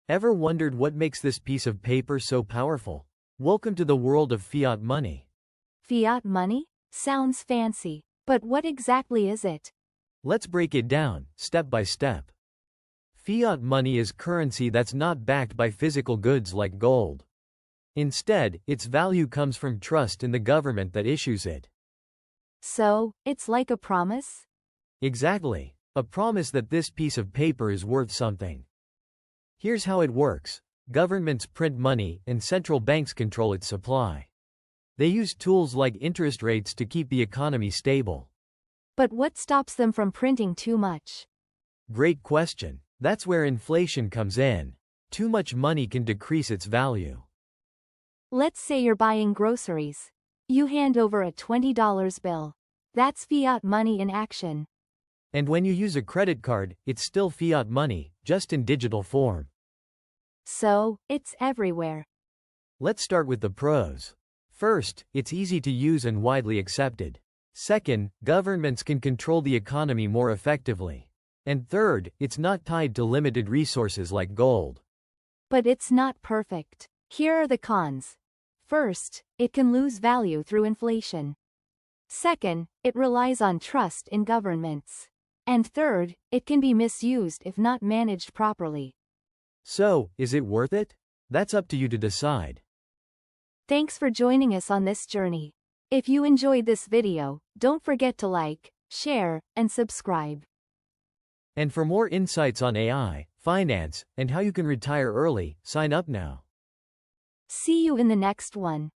Ever wondered what makes this piece of paper so powerful? Welcome to the world of fiat money. Fiat money? Sounds fancy, but what exactly is it? Let's break it down, step by step. Fiat money is currency that's not backed by physical goods like gold. Instead, its value comes from trust in the government that issues it. So, it's like a promise? Exactly. A promise that this piece of paper is worth something. Here's how it works. Governments print money, and central banks control its supply. They use tools like interest rates to keep the economy stable. But what stops them from printing too much? Great question. That's where inflation comes in. Too much money can decrease its value. Let's say you're buying groceries. You hand over a $20 bill. That's fiat money in action. And when you use a credit card, it's still fiat money, just in digital form. So, it's everywhere. Let's start with the pros. First, it's easy to use and widely accepted. Second, governments can control the economy more effectively. And third, it's not tied to limited resources like gold. But it's not perfect. Here are the cons. First, it can lose value through inflation. Second, it relies on trust in governments. And third, it can be misused if not managed properly. So, is it worth it? That's up to you to decide. Thanks for joining us on this journey. If you enjoyed this video, don't forget to like, share, and subscribe. And for more insights on AI, finance, and how you can retire early, sign up now. See you in the next one.